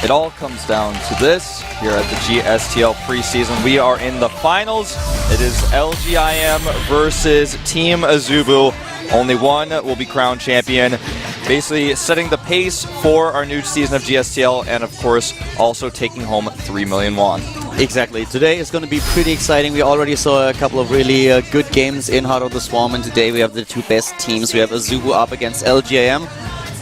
it all comes down to this here at the GSTL Pre-Season. We are in the finals. It is LGIM versus Team AZUBU. Only one will be crowned champion, basically setting the pace for our new season of GSTL, and of course also taking home 3 million won. Exactly. Today is going to be pretty exciting. We already saw a couple of really good games in Heart of the Swarm, and today we have the two best teams. We have AZUBU up against LGIM.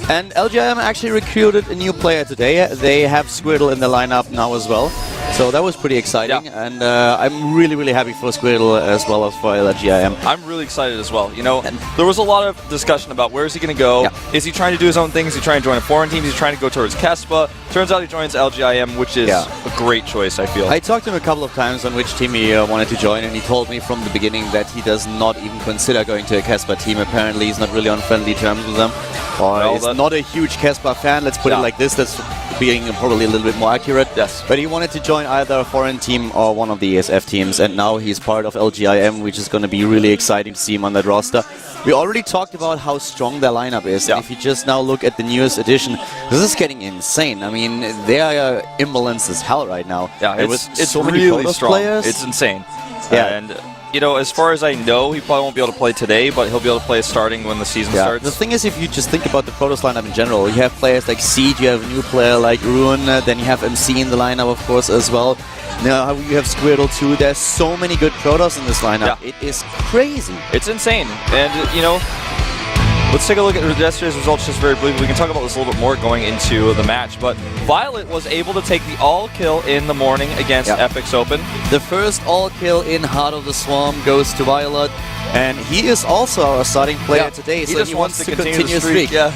And LGIM actually recruited a new player today. They have Squirtle in the lineup now as well. So that was pretty exciting, yeah. And I'm really happy for Squirtle as well as for LGIM. I'm really excited as well. You know, there was a lot of discussion about where is he going to go. Yeah. Is he trying to do his own thing? Is he trying to join a foreign team? Is he trying to go towards Kespa? Turns out he joins LGIM, which is a great choice, I feel. I talked to him a couple of times on which team he wanted to join, and he told me from the beginning that he does not even consider going to a Kespa team. Apparently he's not really on friendly terms with them. Or he's not a huge Kespa fan, let's put it like this. That's being probably a little bit more accurate. Yes. But he wanted to join either a foreign team or one of the ESF teams, and now he's part of LGIM, which is going to be really exciting to see him on that roster. We already talked about how strong their lineup is. Yeah. And if you just now look at the newest edition, this is getting insane. I mean, they are imbalanced as hell right now. Yeah, it's so really strong. Players. It's insane. Yeah. And you know, as far as I know, he probably won't be able to play today, but he'll be able to play starting when the season starts. The thing is, if you just think about the Protoss lineup in general, you have players like Seed, you have a new player like Ruin, then you have MC in the lineup, of course, as well. Now you have Squirtle too. There's so many good Protoss in this lineup. Yeah. It is crazy. It's insane. And, you know, let's take a look at yesterday's results just very briefly. We can talk about this a little bit more going into the match. But Violet was able to take the all-kill in the morning against Epix Open. The first all-kill in Heart of the Swarm goes to Violet. And he is also our starting player today. So he wants to continue the streak. Yeah.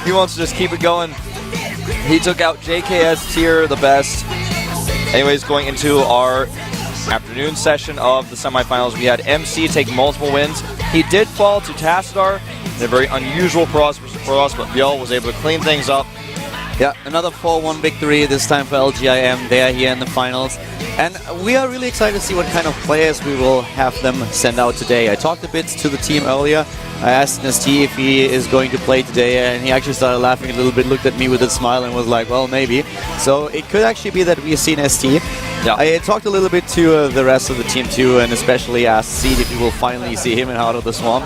He wants to just keep it going. He took out JKS tier, the best. Anyways, going into our afternoon session of the semifinals, we had MC take multiple wins. He did fall to Tassadar in a very unusual for us, but Biel was able to clean things up. Yeah, another 4-1 victory, this time for LGIM. They are here in the finals. And we are really excited to see what kind of players we will have them send out today. I talked a bit to the team earlier. I asked ST if he is going to play today, and he actually started laughing a little bit, looked at me with a smile and was like, well, maybe. So it could actually be that we've seen ST. Yeah. I talked a little bit to the rest of the team too, and especially asked Seed if we will finally see him in Heart of the Swarm.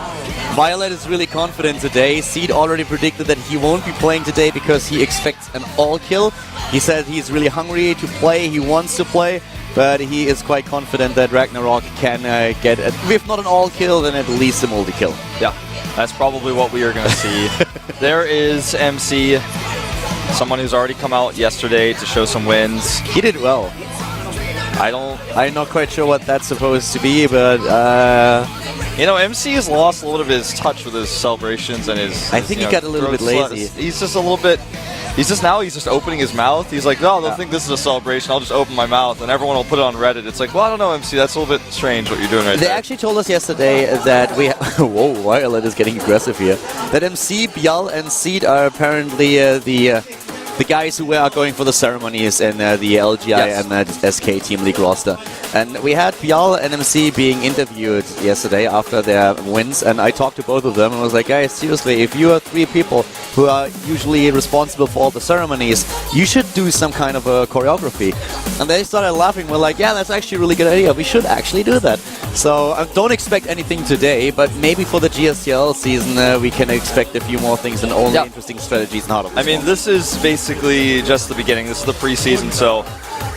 Violet is really confident today. Seed already predicted that he won't be playing today because he expects an all-kill. He said he's really hungry to play, he wants to play, but he is quite confident that Ragnarok can get, if not an all-kill, then at least a multi-kill. Yeah, that's probably what we are going to see. There is MC, someone who's already come out yesterday to show some wins. He did well. I'm not quite sure what that's supposed to be, but you know, MC has lost a little bit of his touch with his celebrations and his. I think he got a little bit lazy. He's just a little bit. He's just opening his mouth. He's like, no, they'll think this is a celebration. I'll just open my mouth, and everyone will put it on Reddit. It's like, well, I don't know, MC. That's a little bit strange what you're doing right there. They actually told us yesterday that we. Whoa, Violet is getting aggressive here. That MC, Bial, and Seed are apparently the guys who are going for the ceremonies in the LGI and SK Team League roster. And we had Bial and MC being interviewed yesterday after their wins, and I talked to both of them and was like, guys, seriously, if you are three people who are usually responsible for all the ceremonies, you should do some kind of a choreography. And they started laughing. We're like, yeah, that's actually a really good idea. We should actually do that. So don't expect anything today, but maybe for the GSTL season we can expect a few more things and only interesting strategies and Heart of the Swarm. I mean, this is basically just the beginning. This is the preseason, so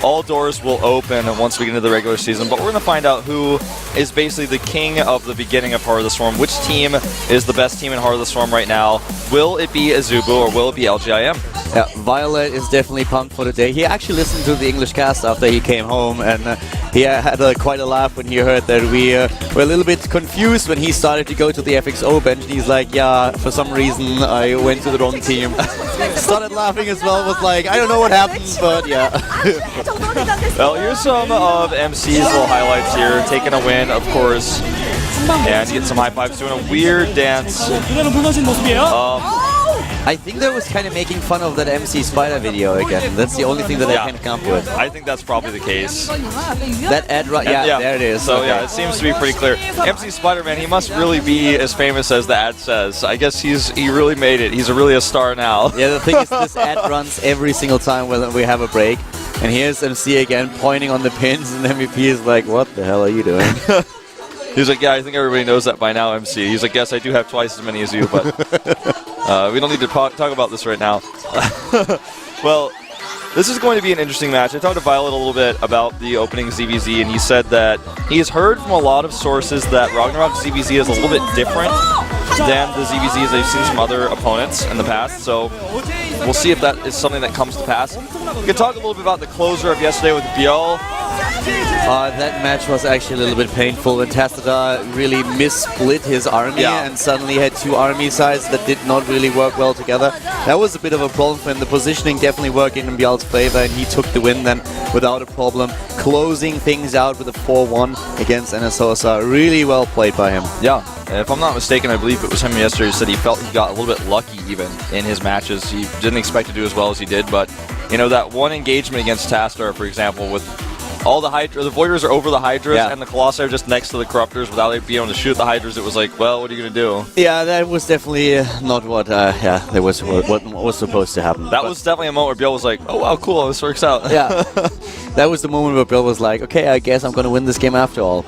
all doors will open once we get into the regular season, but we're going to find out who is basically the king of the beginning of Heart of the Swarm. Which team is the best team in Heart of the Swarm right now? Will it be AZUBU or will it be LGIM? Yeah, Violet is definitely pumped for the day. He actually listened to the English cast after he came home, and he had quite a laugh when he heard that we were a little bit confused when he started to go to the FXO bench. He's like, yeah, for some reason I went to the wrong team. Started laughing as well, was like, I don't know what happened, but yeah. Well, here's some of MC's little highlights here. Taking a win, of course, and getting some high fives, doing a weird dance. I think that was kind of making fun of that MC Spider video again. That's the only thing that I can come up with. I think that's probably the case. That ad, yeah, there it is. So okay. yeah, it seems to be pretty clear. MC Spider-Man, he must really be as famous as the ad says. I guess he really made it. He's really a star now. Yeah, the thing is, this ad runs every single time when we have a break. And here's MC again pointing on the pins, and MVP is like, "What the hell are you doing?" He's like, "Yeah, I think everybody knows that by now, MC." He's like, "Yes, I do have twice as many as you, but we don't need to talk about this right now." Well, this is going to be an interesting match. I talked to Violet a little bit about the opening ZVZ, and he said that he has heard from a lot of sources that Ragnarok ZVZ is a little bit different than the ZVZs they've seen from other opponents in the past. So we'll see if that is something that comes to pass. We can talk a little bit about the closer of yesterday with Biel. That match was actually a little bit painful when Tastadar really missplit his army and suddenly had two army sides that did not really work well together. That was a bit of a problem for him. The positioning definitely working in Bial's favor, and he took the win then without a problem, closing things out with a 4-1 against NSOSA. Really well played by him. Yeah, if I'm not mistaken, I believe it was him yesterday who said he felt he got a little bit lucky even in his matches. He didn't expect to do as well as he did, but you know, that one engagement against Tastar, for example, with all the Hydra, the Voiders are over the Hydras, and the Colossi are just next to the Corruptors without being able to shoot the Hydras. It was like, well, what are you going to do? Yeah, that was definitely not what that was what was supposed to happen. That was definitely a moment where Biel was like, oh, wow, cool, this works out. Yeah, that was the moment where Biel was like, okay, I guess I'm going to win this game after all.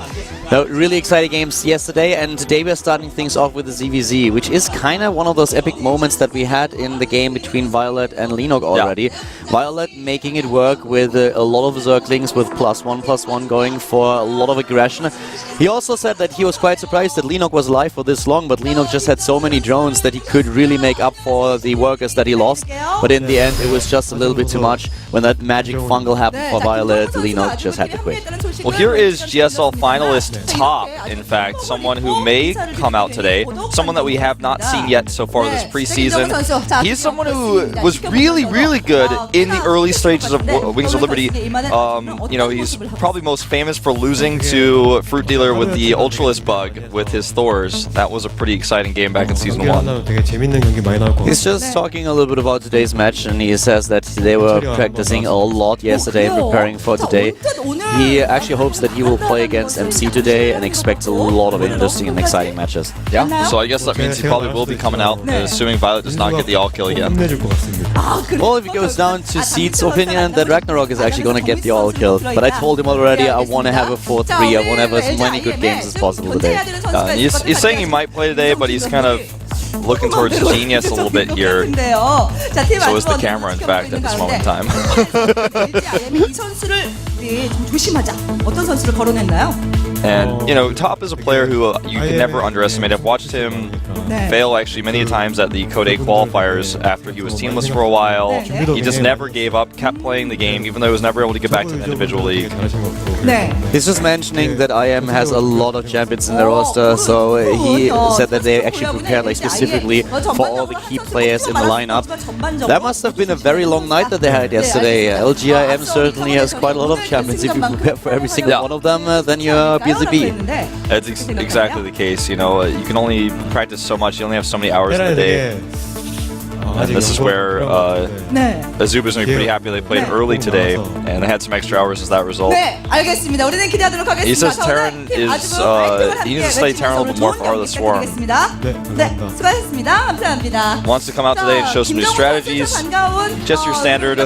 Now, really exciting games yesterday, and today we're starting things off with the ZVZ, which is kind of one of those epic moments that we had in the game between Violet and Linog already. Yeah. Violet making it work with a lot of Zerglings with +1/+1 going for a lot of aggression. He also said that he was quite surprised that Linog was alive for this long, but Linog just had so many drones that he could really make up for the workers that he lost. But in the end, it was just a little bit too much. When that magic fungal happened for Violet, Linog just had to quit. Well, here is GSL finalist Top, in fact, someone who may come out today, someone that we have not seen yet so far this preseason. He's someone who was really, really good in the early stages of Wings of Liberty. You know, he's probably most famous for losing to Fruit Dealer with the Ultralisk bug with his Thors. That was a pretty exciting game back in Season 1. He's just talking a little bit about today's match, and he says that they were practicing a lot yesterday, preparing for today. He actually hopes that he will play against MC today and expects a lot of interesting and exciting matches. Yeah, so I guess that means he probably will be coming out, assuming Violet does not get the all-kill again. Well, if it goes down to Seed's opinion, then Ragnarok is actually going to get the all-kill. But I told him already I want to have a 4-3, I want to have as many good games as possible today. He's saying he might play today, but he's kind of looking towards Genius a little bit here. So is the camera, in fact, at this moment in time. And, you know, Top is a player who you can never underestimate. I've watched him fail actually many times at the Code 8 qualifiers after he was teamless for a while. He just never gave up, kept playing the game, even though he was never able to get back to the individual league. He's just mentioning that IM has a lot of champions in their roster, so he said that they actually prepared like specifically for all the key players in the lineup. That must have been a very long night that they had yesterday. LGIM certainly has quite a lot of champions. If you prepare for every single one of them, then you're That's exactly the case. You know, you can only practice so much. You only have so many hours in a day. And this is where AZUBU is going to be pretty happy they played early today, and they had some extra hours as that result. He says Terran is, he needs to study Terran a little bit more for Heart of the Swarm. Wants to come out today and show some new strategies. Just your standard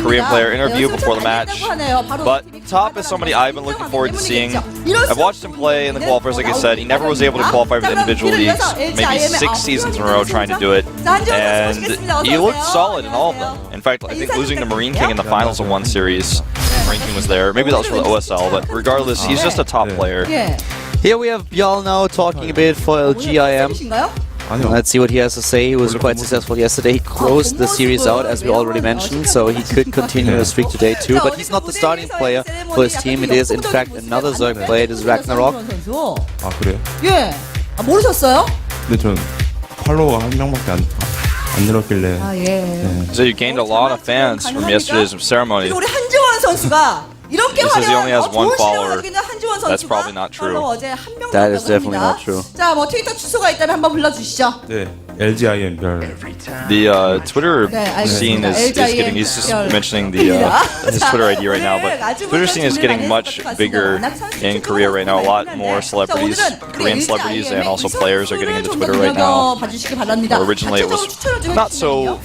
Korean player interview before the match. But Top is somebody I've been looking forward to seeing. I've watched him play in the qualifiers, like I said. He never was able to qualify for the individual leagues. Maybe 6 seasons in a row trying to do it. And he looked solid in all of them. In fact, I think losing to Marine King in the finals of one series, Marine King was there. Maybe that was for the OSL, but regardless, he's just a top player. Here we have Bial now talking a bit for LGIM. Let's see what he has to say. He was quite successful yesterday. He closed the series out, as we already mentioned, so he could continue his streak today too. But he's not the starting player for his team. It is, in fact, another Zerg player. It is Ragnarok. 아 그래요? 예. 아 모르셨어요? 근데 저는 팔로워 한 명밖에 안 늘었길래. 아 예. So you gained a lot of fans from yesterday's ceremony. 우리 한지원 선수가 이렇게 화려한 좋은 follower. 실력을 가진 한지원 That's 선수가 probably not true. 바로 어제 한 명 That is definitely not true. 자, 뭐 트위터 주소가 있다면 한번 불러주시죠. 네, LGIM 별. The Twitter scene is getting, he's just mentioning his Twitter ID right now, but Twitter scene is getting much bigger in Korea right now. A lot more celebrities, Korean celebrities, and also players are getting into Twitter right now. Originally it was not so,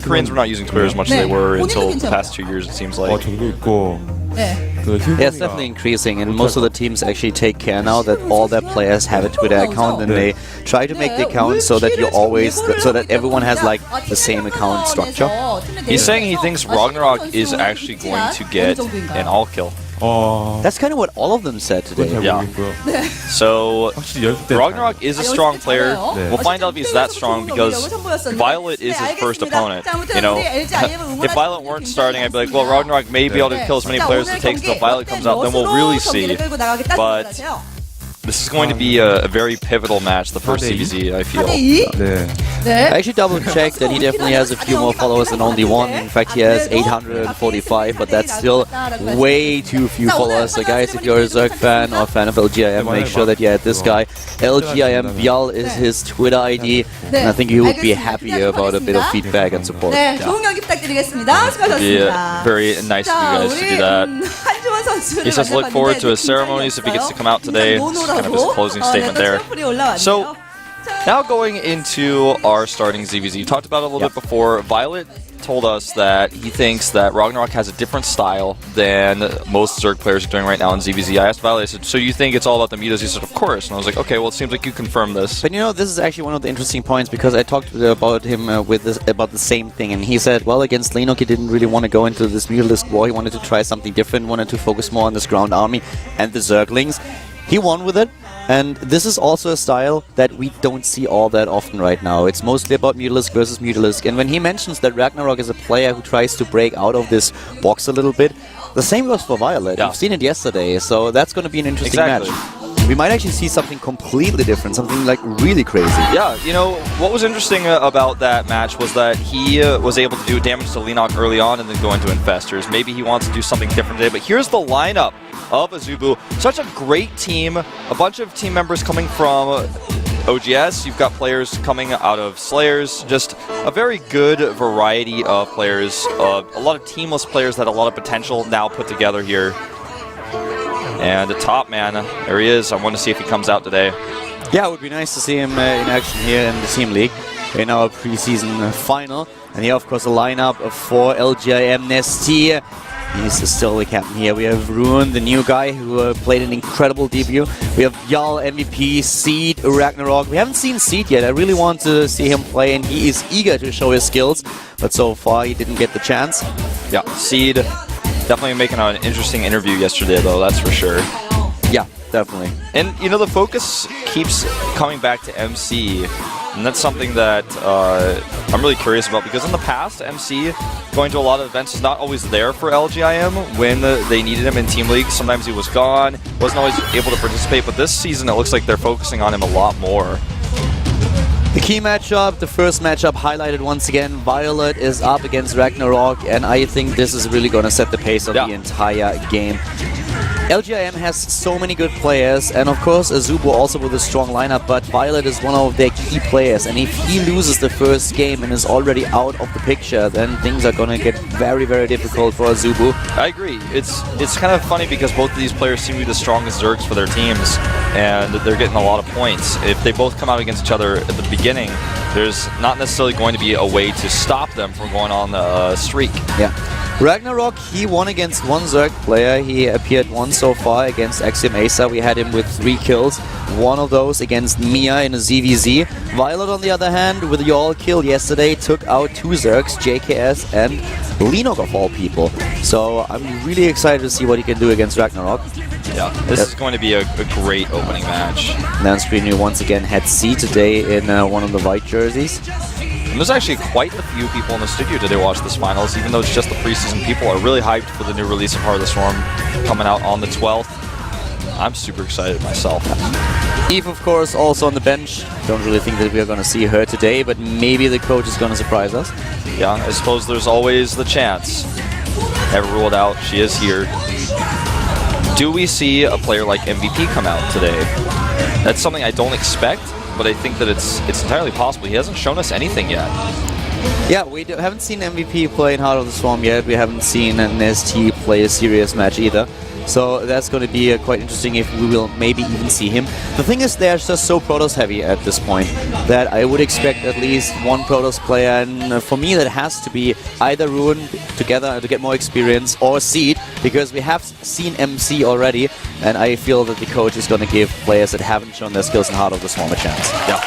Koreans were not using Twitter as much as they were until the past 2 years, it seems like. 저도 있고. Yeah, it's definitely increasing, and most of the teams actually take care now that all their players have a Twitter account, and they try to make the account so that everyone has like the same account structure. He's saying he thinks Ragnarok is actually going to get an all kill. That's kind of what all of them said today. Yeah. So Ragnarok is a strong player. We'll find out if he's that strong because Violet is his first opponent. You know, if Violet weren't starting, I'd be like, well, Ragnarok may be able to kill as many players as it takes until Violet comes out. Then we'll really see. But this is going to be a very pivotal match, the first CBZ, I feel. I actually double-checked that he definitely has a few more followers than only one. In fact, he has 845, but that's still way too few followers. So guys, if you're a Zerg fan or a fan of LGIM, make sure that you add this guy. LGIM Bial is his Twitter ID, and I think he would be happy about a bit of feedback and support. Yeah, very nice of you guys to do that. He says look forward to his ceremonies if he gets to come out today. Kind of his closing statement there. So now going into our starting ZVZ, you talked about it a little bit before. Violet told us that he thinks that Ragnarok has a different style than most Zerg players are doing right now in ZVZ. I asked Violet, I said, so you think it's all about the mutas? He said, of course. And I was like, okay, well, it seems like you confirmed this. But you know, this is actually one of the interesting points because I talked about him about the same thing, and he said, well, against Lenok, he didn't really want to go into this Mutalisk war. He wanted to try something different, wanted to focus more on this ground army and the Zerglings. He won with it. And this is also a style that we don't see all that often right now. It's mostly about Mutalisk versus Mutalisk. And when he mentions that Ragnarok is a player who tries to break out of this box a little bit, the same goes for Violet. Yeah. We've seen it yesterday, so that's going to be an interesting match. We might actually see something completely different, something like really crazy. Yeah, you know, what was interesting about that match was that he was able to do damage to Lenok early on and then go into Infestors. Maybe he wants to do something different today, but here's the lineup of AZUBU. Such a great team, a bunch of team members coming from OGS. You've got players coming out of Slayers, just a very good variety of players, a lot of teamless players that have a lot of potential now put together here. And the top man, there he is. I want to see if he comes out today. Yeah, it would be nice to see him in action here in the Team League in our preseason final. And here, of course, a lineup for LGIM Nesty. He's still the captain here. We have Ruin, the new guy who played an incredible debut. We have Yal, MVP, Seed, Ragnarok. We haven't seen Seed yet. I really want to see him play, and he is eager to show his skills. But so far, he didn't get the chance. Yeah, Seed definitely making an interesting interview yesterday, though, that's for sure. Yeah, definitely. And, you know, the focus keeps coming back to MC, and that's something that I'm really curious about, because in the past, MC going to a lot of events is not always there for LGIM when they needed him in Team League. Sometimes he was gone, wasn't always able to participate, but this season it looks like they're focusing on him a lot more. The key matchup, the first matchup highlighted once again. Violet is up against Ragnarok, and I think this is really going to set the pace of the entire game. LGIM has so many good players, and of course AZUBU also with a strong lineup, but Violet is one of their key players, and if he loses the first game and is already out of the picture, then things are going to get very, very difficult for AZUBU. I agree. It's kind of funny because both of these players seem to be the strongest Zergs for their teams, and they're getting a lot of points. If they both come out against each other at the beginning, there's not necessarily going to be a way to stop them from going on the streak. Yeah. Ragnarok, he won against one Zerg player. He appeared once so far against Axiom Asa. We had him with 3 kills. One of those against Mia in a ZVZ. Violet, on the other hand, with the all kill yesterday, took out 2 Zergs, JKS and Lenok of all people. So I'm really excited to see what he can do against Ragnarok. Yeah, this is going to be a great opening match. Then Screen once again had C today in one of the white jerseys. And there's actually quite a few people in the studio today watch this finals, even though it's just the preseason. People are really hyped for the new release of Heart of the Storm coming out on the 12th. I'm super excited myself. Eve, of course, also on the bench. Don't really think that we are going to see her today, but maybe the coach is going to surprise us. Yeah, I suppose there's always the chance. Never ruled out. She is here. Do we see a player like MVP come out today? That's something I don't expect, but I think that it's entirely possible. He hasn't shown us anything yet. Yeah, we haven't seen MVP play in Heart of the Swarm yet. We haven't seen an ST play a serious match either. So that's going to be quite interesting if we will maybe even see him. The thing is, they're just so Protoss heavy at this point that I would expect at least one Protoss player, and for me that has to be either Ruin together to get more experience or Seed, because we have seen MC already, and I feel that the coach is going to give players that haven't shown their skills in Heart of the Swarm a chance. Yeah,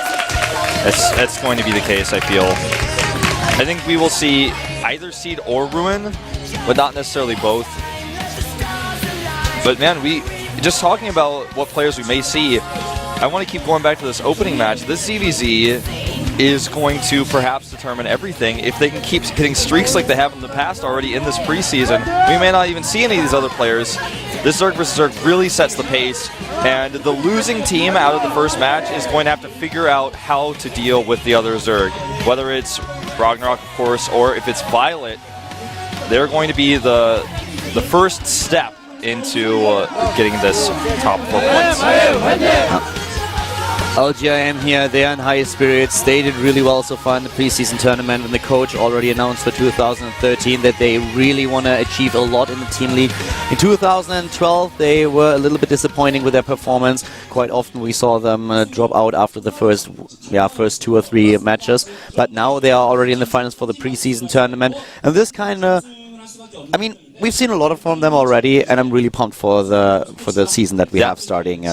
it's going to be the case, I feel. I think we will see either Seed or Ruin, but not necessarily both. But man, just talking about what players we may see, I want to keep going back to this opening match. This ZVZ is going to perhaps determine everything. If they can keep hitting streaks like they have in the past already in this preseason, we may not even see any of these other players. This Zerg vs. Zerg really sets the pace, and the losing team out of the first match is going to have to figure out how to deal with the other Zerg. Whether it's Ragnarok, of course, or if it's Violet, they're going to be the first step into getting this top 4 points. LGIM here, they're in high spirits. They did really well so far in the preseason tournament, and the coach already announced for 2013 that they really want to achieve a lot in the team league. In 2012, they were a little bit disappointing with their performance. Quite often we saw them drop out after the first 2 or 3 matches, but now they are already in the finals for the preseason tournament, and this kind of, I mean, we've seen a lot from them already, and I'm really pumped for the season that we have starting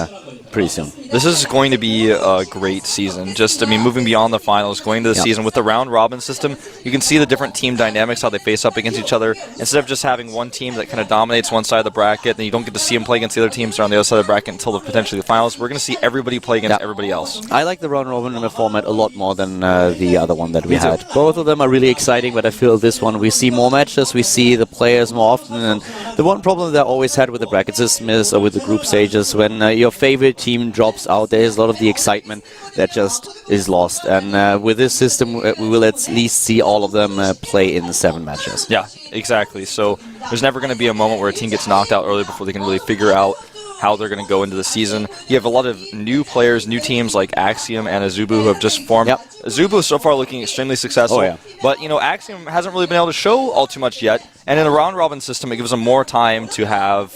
pretty soon. This is going to be a great season. Just, I mean, moving beyond the finals, going to the season with the round robin system, you can see the different team dynamics, how they face up against each other. Instead of just having one team that kind of dominates one side of the bracket, then you don't get to see them play against the other teams on the other side of the bracket until potentially the finals. We're going to see everybody play against everybody else. I like the round robin in the format a lot more than the other one that we had. Both of them are really exciting, but I feel this one we see more matches, we see the players more often, and the one problem that I always had with the bracket system is, or with the group stages, when your favorite team drops out, there's a lot of the excitement that just is lost. And with this system, we will at least see all of them play in 7 matches. Yeah, exactly. So there's never going to be a moment where a team gets knocked out early before they can really figure out how they're going to go into the season. You have a lot of new players, new teams like Axiom and AZUBU who have just formed. AZUBU is so far looking extremely successful, but you know, Axiom hasn't really been able to show all too much yet, and in a round robin system it gives them more time to have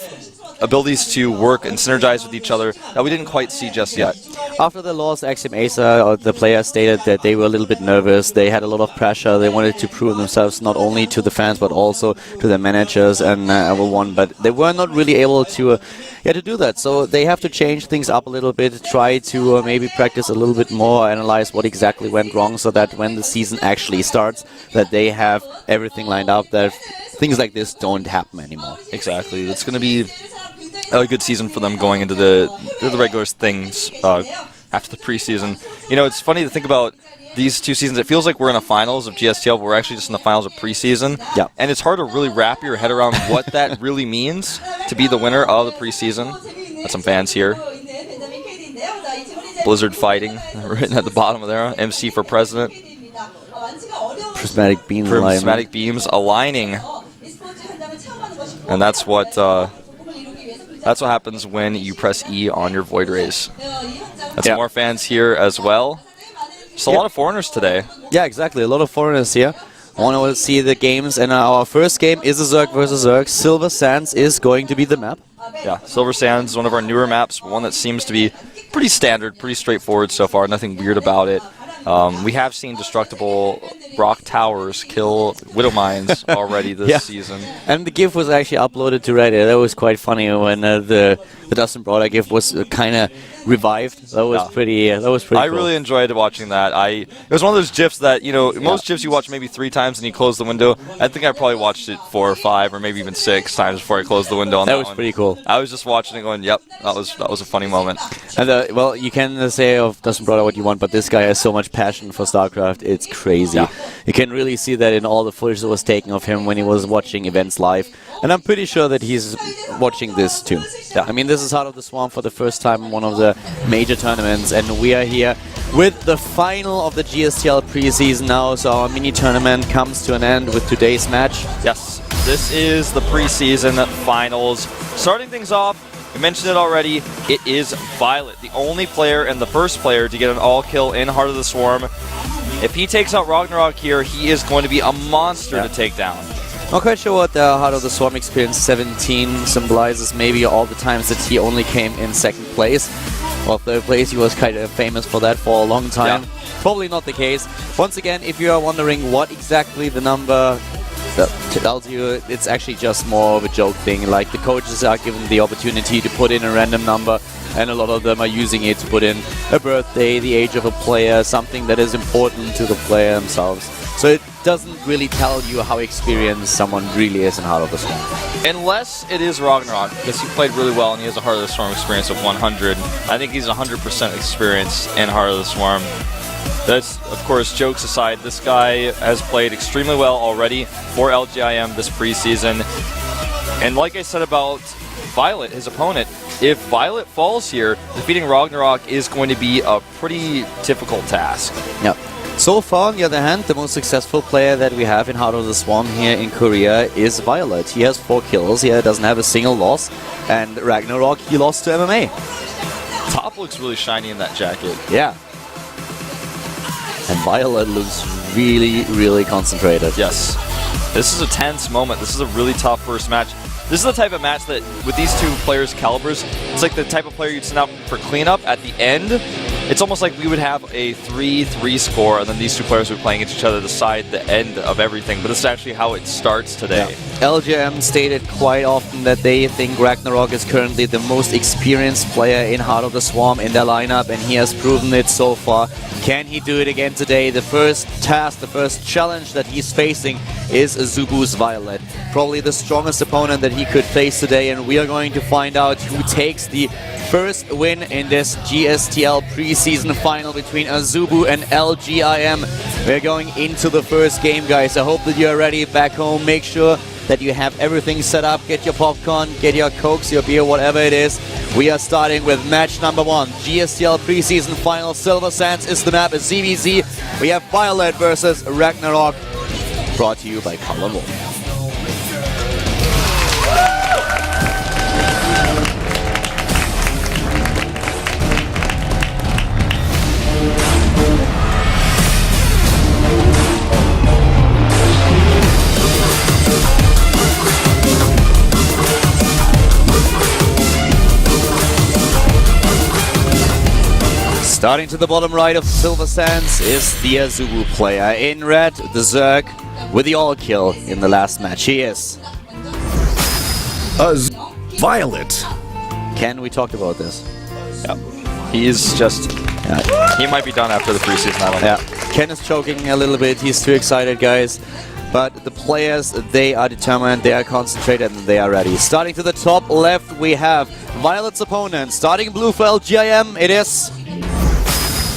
abilities to work and synergize with each other that we didn't quite see just yet. After the loss, Axiom Acer, the players stated that they were a little bit nervous. They had a lot of pressure. They wanted to prove themselves not only to the fans but also to their managers and everyone. But they were not really able to do that. So they have to change things up a little bit, try to maybe practice a little bit more, analyze what exactly went wrong, so that when the season actually starts, that they have everything lined up, that things like this don't happen anymore. Exactly. It's going to be a good season for them going into the regular things after the preseason. You know, it's funny to think about these 2 seasons. It feels like we're in a finals of GSTL, but we're actually just in the finals of preseason. Yeah. And it's hard to really wrap your head around what that really means to be the winner of the preseason. Got some fans here. Blizzard fighting, written at the bottom of there. MC for president. Prismatic beams aligning. And that's what happens when you press E on your Void Rays. That's more fans here as well. Just a lot of foreigners today. Yeah, exactly. A lot of foreigners here. Want to see the games, and our first game is a Zerg versus Zerg. Silver Sands is going to be the map. Yeah, Silver Sands is one of our newer maps, one that seems to be pretty standard, pretty straightforward so far, nothing weird about it. We have seen destructible rock towers kill Widow Mines already this season. And the GIF was actually uploaded to Reddit. That was quite funny when the Dustin Broader GIF was kind of revived. That was pretty. That was pretty. I really enjoyed watching that. It was one of those GIFs that, you know, most GIFs you watch maybe 3 times and you close the window. I think I probably watched it 4 or 5 or maybe even 6 times before I closed the window on that one. That was pretty cool. I was just watching it going, yep, that was a funny moment. And well, you can say of Dustin Broader what you want, but this guy has so much passion for StarCraft. It's crazy. Yeah. You can really see that in all the footage that was taken of him when he was watching events live. And I'm pretty sure that he's watching this too. Yeah. I mean, this is Heart of the Swarm for the first time in one of the major tournaments, and we are here with the final of the GSTL Pre-Season now. So our mini tournament comes to an end with today's match. Yes, this is the Pre-Season finals. Starting things off, We mentioned it already. It is Violet, the only player and the first player to get an all-kill in Heart of the Swarm. If he takes out Ragnarok here, he is going to be a monster to take down. Not quite sure what the Heart of the Swarm experience 17 symbolizes. Maybe all the times that he only came in second place or third place. He was kind of famous for that for a long time. Yeah. Probably not the case. Once again, if you are wondering what exactly the number tells you, it's actually just more of a joke thing. Like, the coaches are given the opportunity to put in a random number, and a lot of them are using it to put in a birthday, the age of a player, something that is important to the player themselves. So it doesn't really tell you how experienced someone really is in Heart of the Swarm. Unless it is Ragnarok, because he played really well and he has a Heart of the Swarm experience of 100. I think he's 100% experienced in Heart of the Swarm. That's, of course, jokes aside, this guy has played extremely well already for LGIM this preseason. And like I said about Violet, his opponent, if Violet falls here, defeating Ragnarok is going to be a pretty difficult task. Yep. So far, on the other hand, the most successful player that we have in Heart of the Swarm here in Korea is Violet. He has 4 kills, he doesn't have a single loss, and Ragnarok, he lost to MMA. Top looks really shiny in that jacket. Yeah. And Violet looks really, really concentrated. Yes. This is a tense moment. This is a really tough first match. This is the type of match that, with these two players' calibers, it's like the type of player you'd send out for cleanup at the end. It's almost like we would have a 3-3 score, and then these two players would be playing against each other to decide the end of everything. But this is actually how it starts today. Yeah. LGM stated quite often that they think Ragnarok is currently the most experienced player in Heart of the Swarm in their lineup, and he has proven it so far. Can he do it again today? The first task, the first challenge that he's facing is AZUBU's Violet. Probably the strongest opponent that he could face today, and we are going to find out who takes the first win in this GSTL Pre-Season final between AZUBU and LGIM. We're going into the first game, guys. I hope that you're ready back home. Make sure that you have everything set up. Get your popcorn, get your cokes, your beer, whatever it is. We are starting with match number 1. GSTL Pre-Season final. Silver Sands is the map. It's ZVZ. We have Violet versus Ragnarok. Brought to you by Color Wolf. Starting to the bottom right of Silver Sands is the AZUBU player. In red, the Zerg with the all-kill in the last match. He is Violet. Ken, we talked about this. Yeah. He's just... he might be done after the preseason, I don't know. Yeah. Ken is choking a little bit. He's too excited, guys. But the players, they are determined, they are concentrated, and they are ready. Starting to the top left, we have Violet's opponent. Starting in blue for LGIM, it is...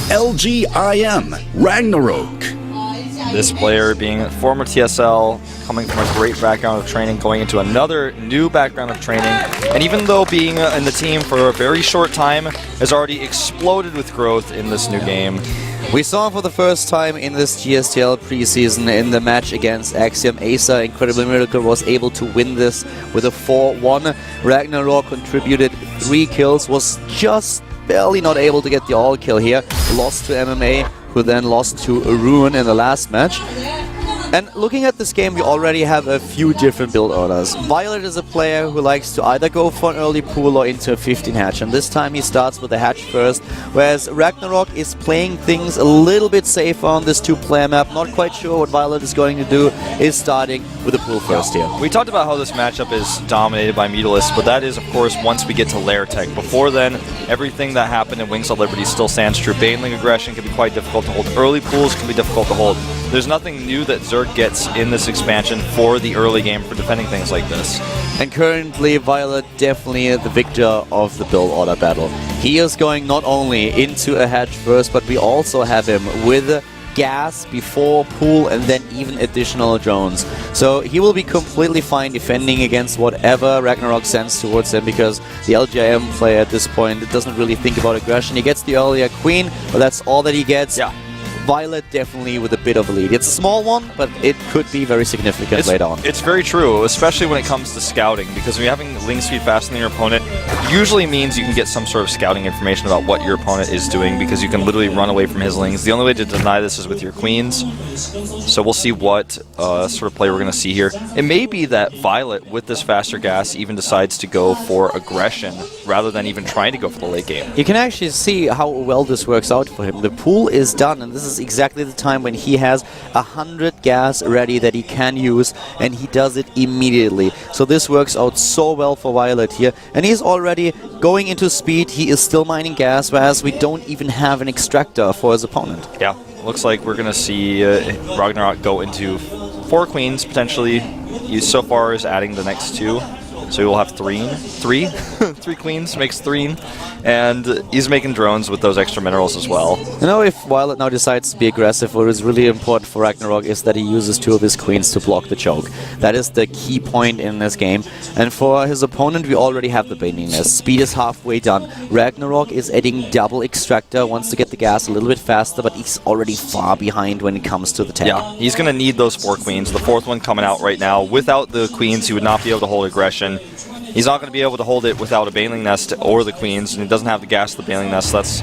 LGIM, Ragnarok. This player being a former TSL, coming from a great background of training, going into another new background of training, and even though being in the team for a very short time, has already exploded with growth in this new game. We saw him for the first time in this GSTL preseason in the match against Axiom. Acer, Incredible Miracle, was able to win this with a 4-1. Ragnarok contributed 3 kills, was just barely not able to get the all-kill here. Lost to MMA, who then lost to Ruin in the last match. And looking at this game, we already have a few different build orders. Violet is a player who likes to either go for an early pool or into a 15 hatch, and this time he starts with a hatch first, whereas Ragnarok is playing things a little bit safer on this 2-player map. Not quite sure what Violet is going to do, is starting with a pool first here. We talked about how this matchup is dominated by Mutalisk, but that is, of course, once we get to Lair Tech. Before then, everything that happened in Wings of Liberty still stands true. Baneling aggression can be quite difficult to hold. Early pools can be difficult to hold. There's nothing new that Zerg gets in this expansion for the early game for defending things like this. And currently, Violet definitely the victor of the build order battle. He is going not only into a hatch first, but we also have him with gas before pool and then even additional drones. So he will be completely fine defending against whatever Ragnarok sends towards him, because the LGIM player at this point doesn't really think about aggression. He gets the earlier queen, but that's all that he gets. Yeah. Violet definitely with a bit of a lead. It's a small one, but it could be very significant later on. It's very true, especially when it comes to scouting, because when you're having ling speed faster than your opponent, usually means you can get some sort of scouting information about what your opponent is doing, because you can literally run away from his lings. The only way to deny this is with your queens. So we'll see what sort of play we're going to see here. It may be that Violet, with this faster gas, even decides to go for aggression rather than even trying to go for the late game. You can actually see how well this works out for him. The pool is done, and this is exactly the time when he has 100 gas ready that he can use, and he does it immediately. So this works out so well for Violet here, and he's already going into speed. He is still mining gas, whereas we don't even have an extractor for his opponent. Yeah, looks like we're going to see Ragnarok go into 4 queens, potentially. He so far is adding the next 2. So we will have 3 queens, makes 3, and he's making drones with those extra minerals as well. You know, if Violet now decides to be aggressive, what is really important for Ragnarok is that he uses 2 of his queens to block the choke. That is the key point in this game. And for his opponent, we already have the Baneling Nest. Speed is halfway done. Ragnarok is adding double extractor, wants to get the gas a little bit faster, but he's already far behind when it comes to the tank. Yeah, he's going to need those 4 queens. The 4th one coming out right now. Without the queens, he would not be able to hold aggression. He's not going to be able to hold it without a Baneling Nest or the queens, and he doesn't have the gas to the Baneling Nest. That's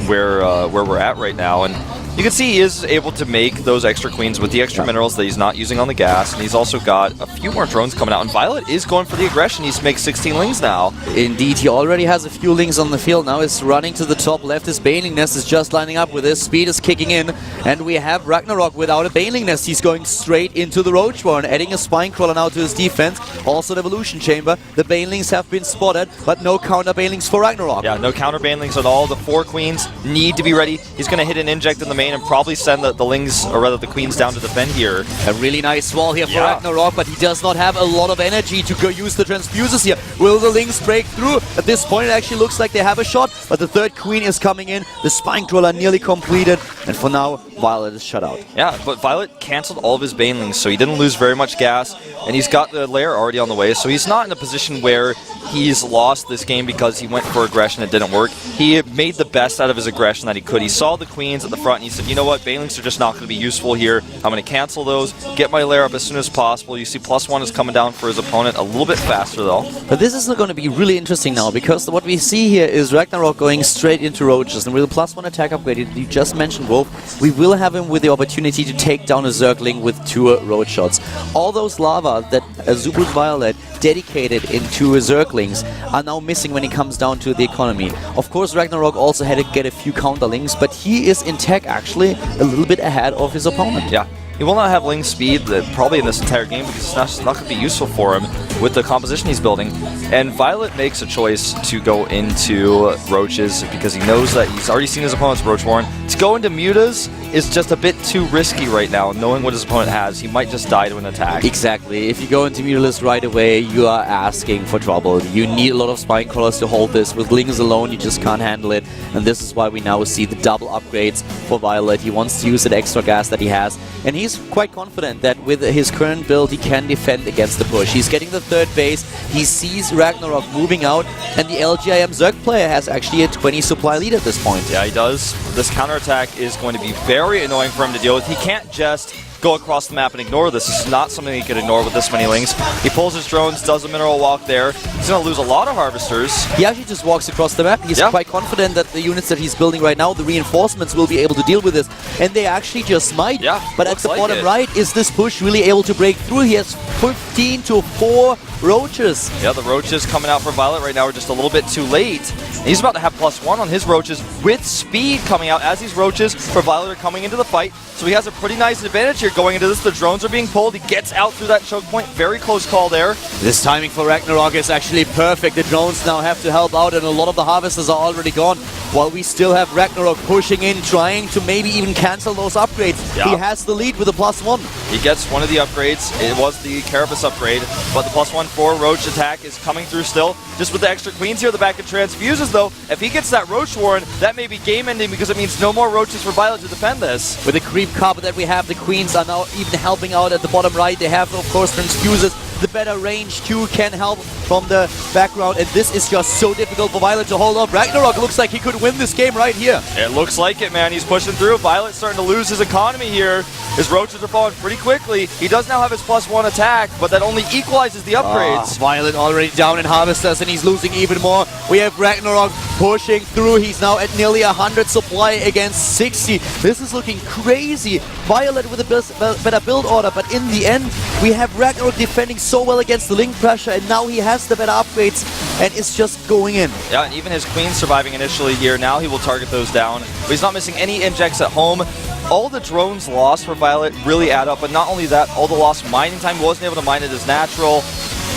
where we're at right now. And you can see he is able to make those extra queens with the extra minerals that he's not using on the gas, and he's also got a few more drones coming out. And Violet is going for the aggression. He's makes 16 lings now. Indeed, he already has a few lings on the field. Now he's running to the top left. His Baneling Nest is just lining up with his speed is kicking in, and we have Ragnarok without a Baneling Nest. He's going straight into the Roach Warren, adding a Spine Crawler now to his defense. Also an Evolution Chamber. The Banelings have been spotted, but no counter Banelings for Ragnarok. Yeah, no counter Banelings at all. The 4 queens need to be ready. He's going to hit an inject in the main and probably send the lings, or rather the queens, down to defend here. A really nice wall here for Ragnarok, but he does not have a lot of energy to go use the transfuses here. Will the lings break through? At this point it actually looks like they have a shot, but the 3rd queen is coming in. The Spine Crawler nearly completed, and for now Violet is shut out. Yeah, but Violet cancelled all of his Banelings, so he didn't lose very much gas, and he's got the lair already on the way, so he's not in a position where he's lost this game because he went for aggression, it didn't work. He made the best out of his aggression that he could. He saw the queens at the front and he said, you know what, Banelings are just not going to be useful here. I'm going to cancel those, get my lair up as soon as possible. You see +1 is coming down for his opponent a little bit faster though. But this is going to be really interesting now, because what we see here is Ragnarok going straight into Roaches, and with a +1 attack upgrade, you just mentioned Wolf, we will have him with the opportunity to take down a Zergling with 2 Roach shots. All those lava that AZUBU Violet dedicated into Zerglings are now missing when it comes down to the economy. Of course, Ragnarok also had to get a few counterlings, but he is in tech actually a little bit ahead of his opponent. Yeah. He will not have ling speed probably in this entire game because it's not going to be useful for him with the composition he's building. And Violet makes a choice to go into Roaches because he knows that he's already seen his opponent's Roach Warren. To go into Mutas is just a bit too risky right now, knowing what his opponent has. He might just die to an attack. Exactly. If you go into Mutalist right away, you are asking for trouble. You need a lot of Spine Crawlers to hold this. With Lings alone, you just can't handle it. And this is why we now see the double upgrades for Violet. He wants to use that extra gas that he has. And he's quite confident that with his current build, he can defend against the push. He's getting the 3rd base. He sees Ragnarok moving out. And the LGIM Zerg player has actually a 20 supply lead at this point. Yeah, he does. This counterattack is going to be very annoying for him to deal with. He can't just go across the map and ignore this. This is not something he can ignore with this many lings. He pulls his drones, does a mineral walk there. He's going to lose a lot of harvesters. He actually just walks across the map. He's quite confident that the units that he's building right now, the reinforcements, will be able to deal with this. And they actually just might. Yeah, but at the bottom right, is this push really able to break through? He has 15 to 4 Roaches. Yeah, the Roaches coming out for Violet right now are just a little bit too late. He's about to have +1 on his Roaches with speed coming out as these Roaches for Violet are coming into the fight. So he has a pretty nice advantage here going into this. The drones are being pulled. He gets out through that choke point. Very close call there. This timing for Ragnarok is actually perfect. The drones now have to help out, and a lot of the harvesters are already gone. While we still have Ragnarok pushing in, trying to maybe even cancel those upgrades. Yeah. He has the lead with a +1. He gets one of the upgrades. It was the Carapace upgrade, but the +1 for Roach attack is coming through still. Just with the extra queens here, the back of transfuses though. If he gets that Roach Warren, that may be game ending because it means no more Roaches for Violet to defend this. With the creep carpet that we have, the queens are now even helping out at the bottom right. They have, of course, transfuses. the better range too can help from the background, and this is just so difficult for Violet to hold up. Ragnarok looks like he could win this game right here. It looks like it, man. He's pushing through. Violet's starting to lose his economy here. His roaches are falling pretty quickly. He does now have his +1 attack, but that only equalizes the upgrades. Violet already down in Harvesters, and he's losing even more. We have Ragnarok pushing through. He's now at nearly 100 supply against 60. This is looking crazy. Violet with a better build order, but in the end, we have Ragnarok defending so well against the link pressure, and now he has the better upgrades, and it's just going in. Yeah, and even his queen surviving initially here. Now he will target those down, but he's not missing any injects at home. All the drones lost for Violet really add up, but not only that, all the lost mining time. He wasn't able to mine it as natural.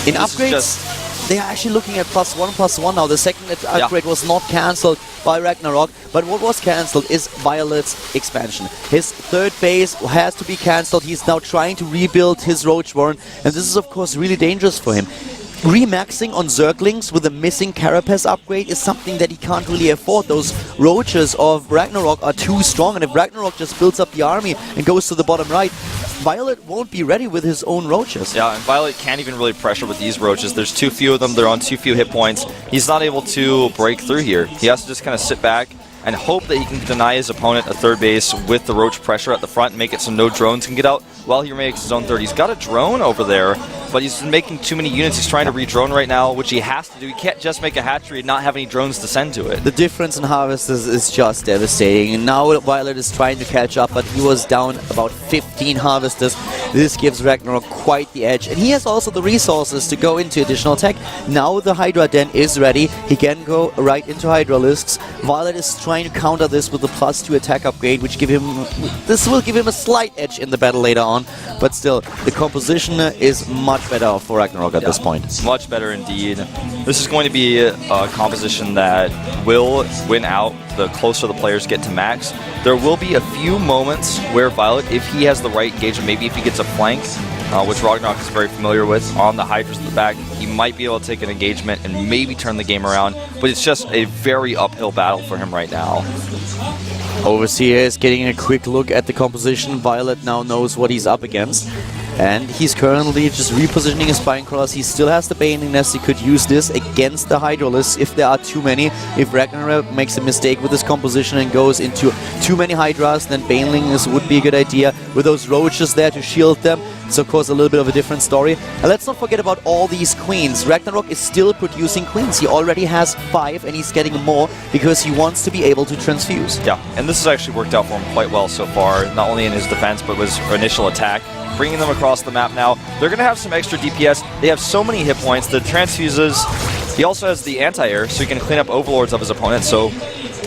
In upgrades, they are actually looking at +1/+1 now. The second upgrade was not cancelled by Ragnarok, but what was cancelled is Violet's expansion. His third base has to be cancelled. He's now trying to rebuild his Roach Warren, and this is of course really dangerous for him. Remaxing on Zerglings with a missing Carapace upgrade is something that he can't really afford. Those Roaches of Ragnarok are too strong, and if Ragnarok just builds up the army and goes to the bottom right, Violet won't be ready with his own Roaches. Yeah, and Violet can't even really pressure with these Roaches. There's too few of them. They're on too few hit points. He's not able to break through here. He has to just kind of sit back and hope that he can deny his opponent a third base with the Roach pressure at the front and make it so no drones can get out while he makes his own third. He's got a drone over there, but he's making too many units. He's trying to re-drone right now, which he has to do. He can't just make a hatchery and not have any drones to send to it. The difference in Harvesters is just devastating. And now Violet is trying to catch up, but he was down about 15 Harvesters. This gives Ragnarok quite the edge. And he has also the resources to go into additional tech. Now the Hydra Den is ready. He can go right into Hydralisks. Violet is trying to counter this with the +2 attack upgrade, which this will give him a slight edge in the battle later on. But still, the composition is much better for Ragnarok at this point. Much better indeed. This is going to be a composition that will win out the closer the players get to max. There will be a few moments where Violet, if he has the right engagement, maybe if he gets a flank, which Ragnarok is very familiar with, on the Hydras at the back, he might be able to take an engagement and maybe turn the game around, but it's just a very uphill battle for him right now. Overseer is getting a quick look at the composition. Violet now knows what he's up against. And he's currently just repositioning his Spine Crawlers. He still has the Baning Nest. He could use this against the Hydralisks if there are too many. If Ragnarok makes a mistake with his composition and goes into too many Hydras, then Banelings would be a good idea. With those Roaches there to shield them, it's of course a little bit of a different story. And let's not forget about all these Queens. Ragnarok is still producing Queens. He already has 5 and he's getting more because he wants to be able to transfuse. Yeah, and this has actually worked out for him quite well so far, not only in his defense but with his initial attack. Bringing them across the map now. They're going to have some extra DPS. They have so many hit points. The transfuses, he also has the anti-air, so he can clean up overlords of his opponent, so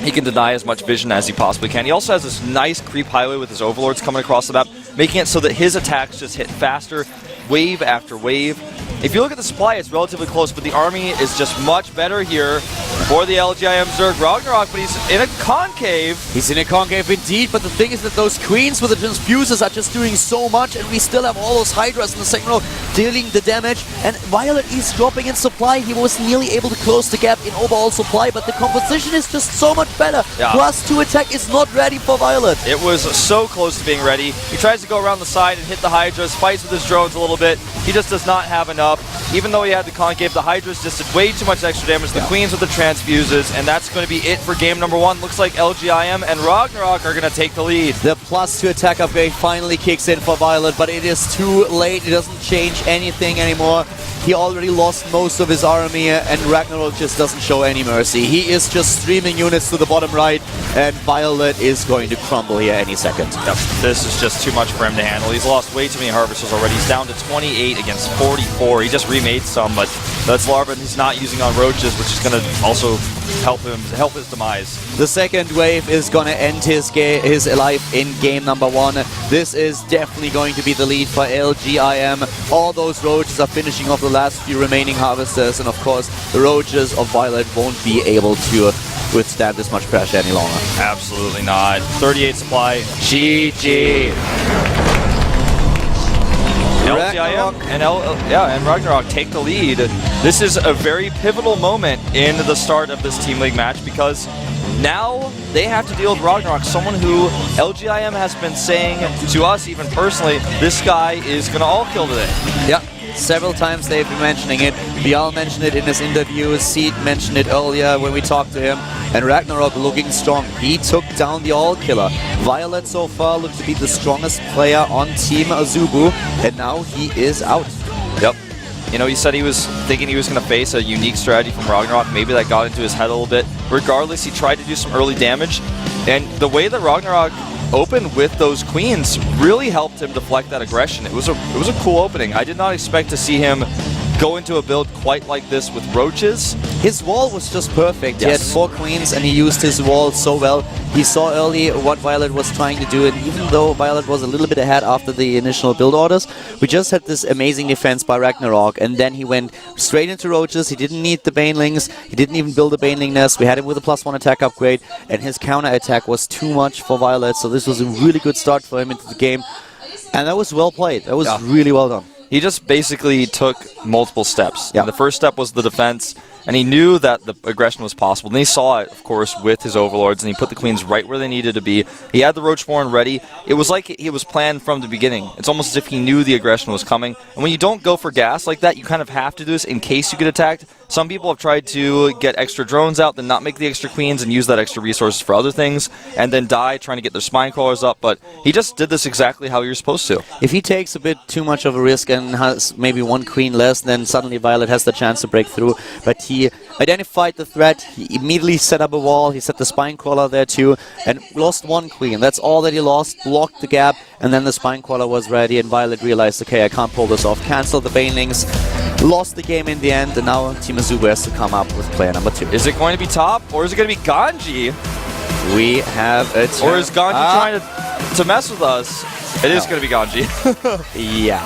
he can deny as much vision as he possibly can. He also has this nice creep highway with his overlords coming across the map, making it so that his attacks just hit faster, wave after wave. If you look at the supply, it's relatively close, but the army is just much better here for the LGIM Zerg Ragnarok, but he's in a concave. He's in a concave indeed, but the thing is that those Queens with the transfuses are just doing so much, and we still have all those Hydras in the second row dealing the damage, and Violet is dropping in supply. He was nearly able to close the gap in overall supply, but the composition is just so much better. Yeah. +2 attack is not ready for Violet. It was so close to being ready. He tries to go around the side and hit the Hydras, fights with his drones a little bit. He just does not have enough. Even though he had the concave, the Hydras just did way too much extra damage. The Queens with the transfuses, and that's going to be it for game number 1. Looks like LGIM and Ragnarok are going to take the lead. The +2 attack upgrade finally kicks in for Violet, but it is too late. It doesn't change anything anymore. He already lost most of his army, and Ragnarok just doesn't show any mercy. He is just streaming units to the bottom right, and Violet is going to crumble here any second. Yep. This is just too much for him to handle. He's lost way too many Harvesters already. He's down to 28 against 44. He just remade some, but that's Larva he's not using on Roaches, which is going to also help his demise. The second wave is going to end his life in game number 1. This is definitely going to be the lead for LGIM. All those Roaches are finishing off the last few remaining Harvesters, and of course the Roaches of Violet won't be able to withstand this much pressure any longer. Absolutely not. 38 supply. GG. LGIM and Ragnarok take the lead. This is a very pivotal moment in the start of this Team League match because now they have to deal with Ragnarok, someone who LGIM has been saying to us even personally, this guy is going to all kill today. Yeah. Several times they've been mentioning it. Bial mentioned it in his interview. Seed mentioned it earlier when we talked to him. And Ragnarok looking strong. He took down the All-Killer. Violet so far looked to be the strongest player on Team AZUBU. And now he is out. Yep. You know, he said he was thinking he was going to face a unique strategy from Ragnarok. Maybe that got into his head a little bit. Regardless, he tried to do some early damage. And the way that Ragnarok opened with those queens really helped him deflect that aggression. It was a cool opening. I did not expect to see him go into a build quite like this with roaches. His wall was just perfect. Yes. He had 4 queens and he used his wall so well. He saw early what Violet was trying to do, and even though Violet was a little bit ahead after the initial build orders, we just had this amazing defense by Ragnarok, and then he went straight into roaches. He didn't need the banelings. He didn't even build a baneling nest. We had him with a +1 attack upgrade, and his counter attack was too much for Violet, so this was a really good start for him into the game. And that was well played. That was really well done. He just basically took multiple steps. Yeah. And the first step was the defense, and he knew that the aggression was possible. And he saw it, of course, with his overlords, and he put the queens right where they needed to be. He had the Roachborn ready. It was like he was planned from the beginning. It's almost as if he knew the aggression was coming. And when you don't go for gas like that, you kind of have to do this in case you get attacked. Some people have tried to get extra drones out, then not make the extra queens and use that extra resources for other things, and then die trying to get their spine crawlers up. But he just did this exactly how you're supposed to. If he takes a bit too much of a risk and has maybe 1 queen less, then suddenly Violet has the chance to break through. But he identified the threat, he immediately set up a wall, he set the spine crawler there too, and lost 1 queen. That's all that he lost, blocked the gap, and then the spine crawler was ready, and Violet realized, okay, I can't pull this off, canceled the banelings, lost the game in the end, and now Team AZUBU has to come up with player number 2. Is it going to be top, or is it going to be Ganji? We have a Or is Ganji trying to mess with us? It is going to be Ganji. Yeah,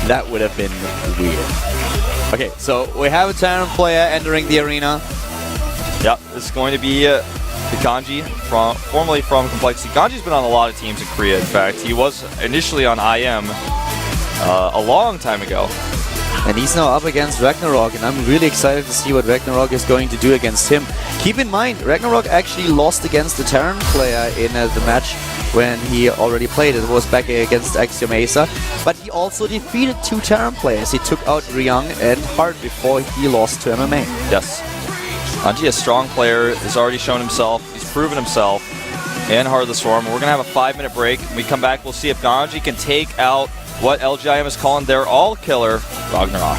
that would have been weird. Okay, so we have a Terran player entering the arena. Yep, this is going to be Ganji, formerly from Complexity. Ganji's been on a lot of teams in Korea, in fact. He was initially on IM a long time ago. And he's now up against Ragnarok, and I'm really excited to see what Ragnarok is going to do against him. Keep in mind, Ragnarok actually lost against the Terran player in the match when he already played. It was back against Axiom Acer, but he also defeated 2 Terran players. He took out Ryung and Hart before he lost to MMA. Yes. Ganji, a strong player, has already shown himself. He's proven himself in Heart of the Storm. We're going to have a 5-minute break. When we come back, we'll see if Ganji can take out what LGIM is calling their all-killer, Ragnarok.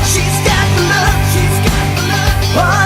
She's got the look,